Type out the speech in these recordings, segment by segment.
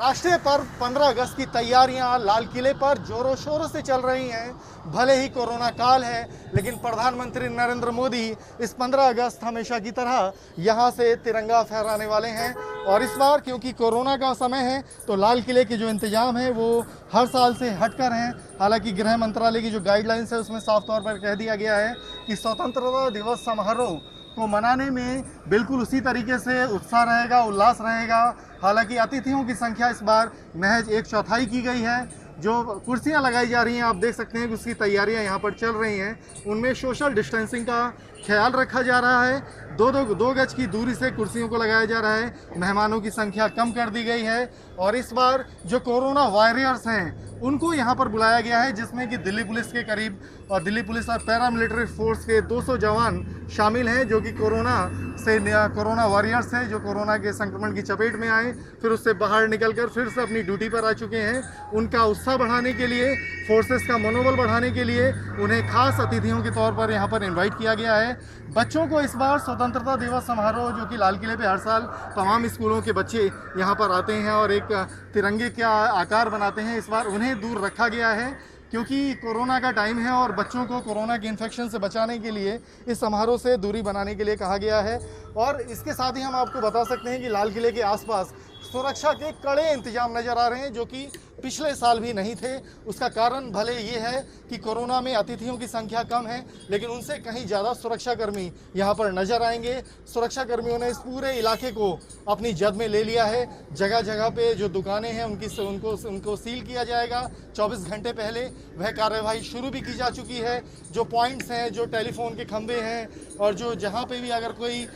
राष्ट्रीय पर्व 15 अगस्त की तैयारियां लाल किले पर जोरों शोरों से चल रही हैं। भले ही कोरोना काल है, लेकिन प्रधानमंत्री नरेंद्र मोदी इस 15 अगस्त हमेशा की तरह यहां से तिरंगा फहराने वाले हैं। और इस बार क्योंकि कोरोना का समय है, तो लाल किले के जो इंतजाम है वो हर साल से हटकर हैं। हालांकि गृह मंत्रालय की जो गाइडलाइंस है उसमें साफ तौर पर कह दिया गया है कि स्वतंत्रता दिवस समारोह को मनाने में बिल्कुल उसी तरीके से उत्साह रहेगा, उल्लास रहेगा। हालांकि अतिथियों की संख्या इस बार महज 1/4 की गई है। जो कुर्सियां लगाई जा रही हैं, आप देख सकते हैं कि उसकी तैयारियां यहाँ पर चल रही हैं। उनमें सोशल डिस्टेंसिंग का ख्याल रखा जा रहा है। दो गज की दूरी से कुर्सियों को लगाया जा रहा है। मेहमानों की संख्या कम कर दी गई है। और इस बार जो कोरोना वॉरियर्स हैं उनको यहाँ पर बुलाया गया है, जिसमें कि दिल्ली पुलिस के करीब और दिल्ली पुलिस और पैरामिलिट्री फोर्स के 200 जवान शामिल हैं, जो कि कोरोना वॉरियर्स हैं, जो कोरोना के संक्रमण की चपेट में आए, फिर उससे बाहर निकलकर फिर से अपनी ड्यूटी पर आ चुके हैं। उनका उत्साह बढ़ाने के लिए, फोर्सेस का मनोबल बढ़ाने के लिए उन्हें खास अतिथियों के तौर पर यहाँ पर इन्वाइट किया गया है। बच्चों को इस बार स्वतंत्रता दिवस समारोह, जो कि लाल किले पे हर साल तमाम स्कूलों के बच्चे यहाँ पर आते हैं और एक तिरंगे का आकार बनाते हैं, इस बार उन्हें दूर रखा गया है क्योंकि कोरोना का टाइम है और बच्चों को कोरोना के इन्फेक्शन से बचाने के लिए इस समारोह से दूरी बनाने के लिए कहा गया है। और इसके साथ ही हम आपको बता सकते हैं कि लाल किले के आसपास सुरक्षा के कड़े इंतजाम नज़र आ रहे हैं, जो कि पिछले साल भी नहीं थे। उसका कारण भले ये है कि कोरोना में अतिथियों की संख्या कम है, लेकिन उनसे कहीं ज़्यादा सुरक्षाकर्मी यहाँ पर नजर आएंगे। सुरक्षाकर्मियों ने इस पूरे इलाके को अपनी जद में ले लिया है। जगह जगह पे जो दुकानें हैं उनको सील किया जाएगा। 24 घंटे पहले वह कार्यवाही शुरू भी की जा चुकी है। जो पॉइंट्स हैं, जो टेलीफोन के खंभे हैं और जो जहाँ पे भी अगर कोई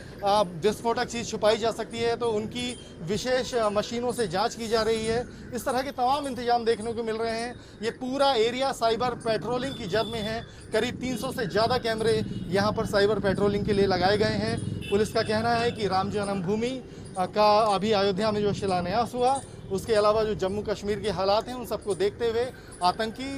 विस्फोटक चीज़ छुपाई जा सकती है तो उनकी विशेष मशीनों से जांच की जा रही है। इस तरह के तमाम इंतजाम देखने को मिल रहे हैं। ये पूरा एरिया साइबर पेट्रोलिंग की जद में है। करीब 300 से ज़्यादा कैमरे यहाँ पर साइबर पेट्रोलिंग के लिए लगाए गए हैं। पुलिस का कहना है कि राम जन्मभूमि का अभी अयोध्या में जो शिलान्यास हुआ, उसके अलावा जो जम्मू कश्मीर के हालात हैं उन सबको देखते हुए आतंकी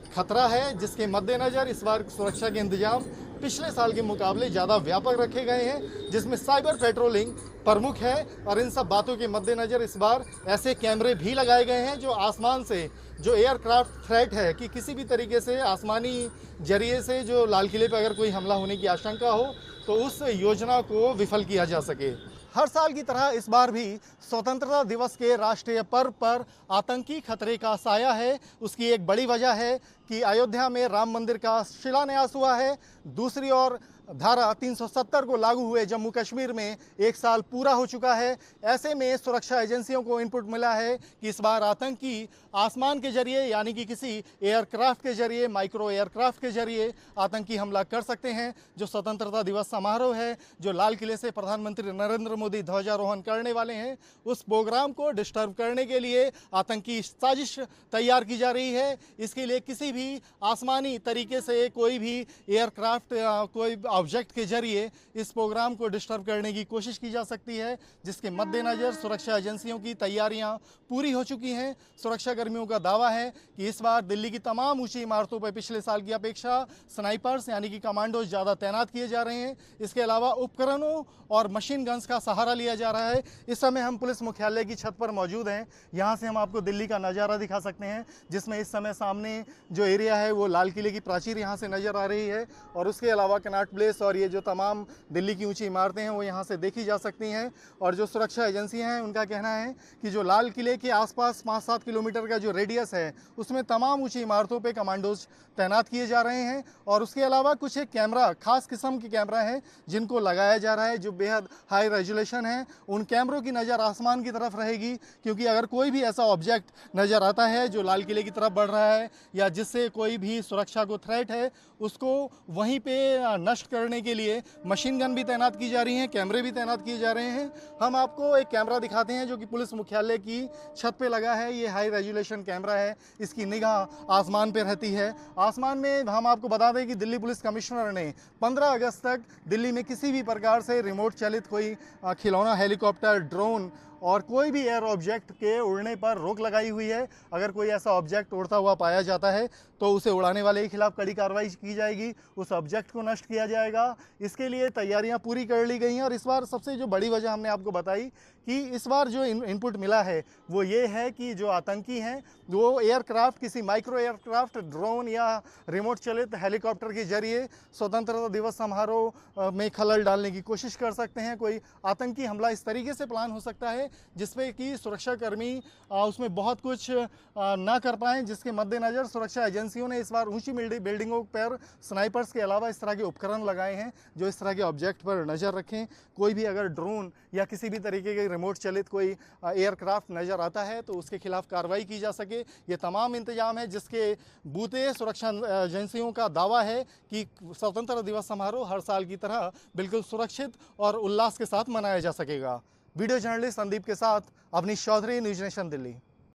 खतरा है, जिसके मद्देनज़र इस बार सुरक्षा के इंतजाम पिछले साल के मुकाबले ज़्यादा व्यापक रखे गए हैं, जिसमें साइबर पेट्रोलिंग प्रमुख है। और इन सब बातों के मद्देनज़र इस बार ऐसे कैमरे भी लगाए गए हैं जो आसमान से, जो एयरक्राफ्ट थ्रेट है कि किसी भी तरीके से आसमानी जरिए से जो लाल किले पर अगर कोई हमला होने की आशंका हो तो उस योजना को विफल किया जा सके। हर साल की तरह इस बार भी स्वतंत्रता दिवस के राष्ट्रीय पर्व पर आतंकी खतरे का साया है। उसकी एक बड़ी वजह है कि अयोध्या में राम मंदिर का शिलान्यास हुआ है। दूसरी ओर धारा 370 को लागू हुए जम्मू कश्मीर में 1 साल पूरा हो चुका है। ऐसे में सुरक्षा एजेंसियों को इनपुट मिला है कि इस बार आतंकी आसमान के जरिए, यानी कि किसी एयरक्राफ्ट के जरिए, माइक्रो एयरक्राफ्ट के जरिए आतंकी हमला कर सकते हैं। जो स्वतंत्रता दिवस समारोह है, जो लाल किले से प्रधानमंत्री नरेंद्र मोदी ध्वजारोहण करने वाले हैं, उस प्रोग्राम को डिस्टर्ब करने के लिए आतंकी साजिश तैयार की जा रही है। इसके लिए किसी भी आसमानी तरीके से कोई भी एयरक्राफ्ट, कोई ऑब्जेक्ट के जरिए इस प्रोग्राम को डिस्टर्ब करने की कोशिश की जा सकती है, जिसके मद्देनज़र सुरक्षा एजेंसियों की तैयारियां पूरी हो चुकी हैं। सुरक्षा कर्मियों का दावा है कि इस बार दिल्ली की तमाम ऊंची इमारतों पर पिछले साल की अपेक्षा स्नाइपर्स यानी कि कमांडोज ज़्यादा तैनात किए जा रहे हैं। इसके अलावा उपकरणों और मशीन गन्स का सहारा लिया जा रहा है। इस समय हम पुलिस मुख्यालय की छत पर मौजूद हैं। यहाँ से हम आपको दिल्ली का नज़ारा दिखा सकते हैं, जिसमें इस समय सामने जो एरिया है वो लाल किले की प्राचीर यहाँ से नज़र आ रही है। और उसके अलावा कनॉट प्लेस और ये जो तमाम दिल्ली की ऊंची इमारतें हैं वो यहाँ से देखी जा सकती हैं। और जो सुरक्षा एजेंसियाँ हैं उनका कहना है कि जो लाल किले के आसपास 5-7 किलोमीटर का जो रेडियस है उसमें तमाम ऊंची इमारतों पे कमांडोज तैनात किए जा रहे हैं। और उसके अलावा कुछ एक कैमरा, खास किस्म की कैमरा है जिनको लगाया जा रहा है, जो बेहद हाई रेजोल्यूशन है। उन कैमरों की नज़र आसमान की तरफ रहेगी, क्योंकि अगर कोई भी ऐसा ऑब्जेक्ट नज़र आता है जो लाल किले की तरफ बढ़ रहा है या जिससे कोई भी सुरक्षा को थ्रेट है, उसको वहीं पे नष्ट करने के लिए मशीन गन भी तैनात की जा रही हैं, कैमरे भी तैनात किए जा रहे हैं। हम आपको एक कैमरा दिखाते हैं जो कि पुलिस मुख्यालय की छत पे लगा है। ये हाई रेजोल्यूशन कैमरा है, इसकी निगाह आसमान पे रहती है। आसमान में हम आपको बता दें कि दिल्ली पुलिस कमिश्नर ने 15 अगस्त तक दिल्ली में किसी भी प्रकार से रिमोट चलित कोई खिलौना, हेलीकॉप्टर, ड्रोन और कोई भी एयर ऑब्जेक्ट के उड़ने पर रोक लगाई हुई है। अगर कोई ऐसा ऑब्जेक्ट उड़ता हुआ पाया जाता है तो उसे उड़ाने वाले के खिलाफ कड़ी कार्रवाई की जाएगी, उस ऑब्जेक्ट को नष्ट किया जाएगा। इसके लिए तैयारियां पूरी कर ली गई हैं। और इस बार सबसे जो बड़ी वजह हमने आपको बताई कि इस बार जो इनपुट मिला है वो ये है कि जो आतंकी हैं वो एयरक्राफ्ट, किसी माइक्रो एयरक्राफ्ट, ड्रोन या रिमोट चलित हेलीकॉप्टर के जरिए स्वतंत्रता दिवस समारोह में खलल डालने की कोशिश कर सकते हैं। कोई आतंकी हमला इस तरीके से प्लान हो सकता है जिसमें कि सुरक्षाकर्मी उसमें बहुत कुछ ना कर पाएँ, जिसके मद्देनज़र सुरक्षा एजेंसियों ने इस बार ऊंची बिल्डिंगों पर स्नाइपर्स के अलावा इस तरह के उपकरण लगाए हैं जो इस तरह के ऑब्जेक्ट पर नज़र रखें। कोई भी अगर ड्रोन या किसी भी तरीके के रिमोट चलित कोई एयरक्राफ्ट नज़र आता है तो उसके खिलाफ कार्रवाई की जा सके। ये तमाम इंतजाम है जिसके बूते सुरक्षा एजेंसियों का दावा है कि स्वतंत्रता दिवस समारोह हर साल की तरह बिल्कुल सुरक्षित और उल्लास के साथ मनाया जा सकेगा। वीडियो जर्नलिस्ट संदीप के साथ अवनीश चौधरी, न्यूज़ नेशन दिल्ली।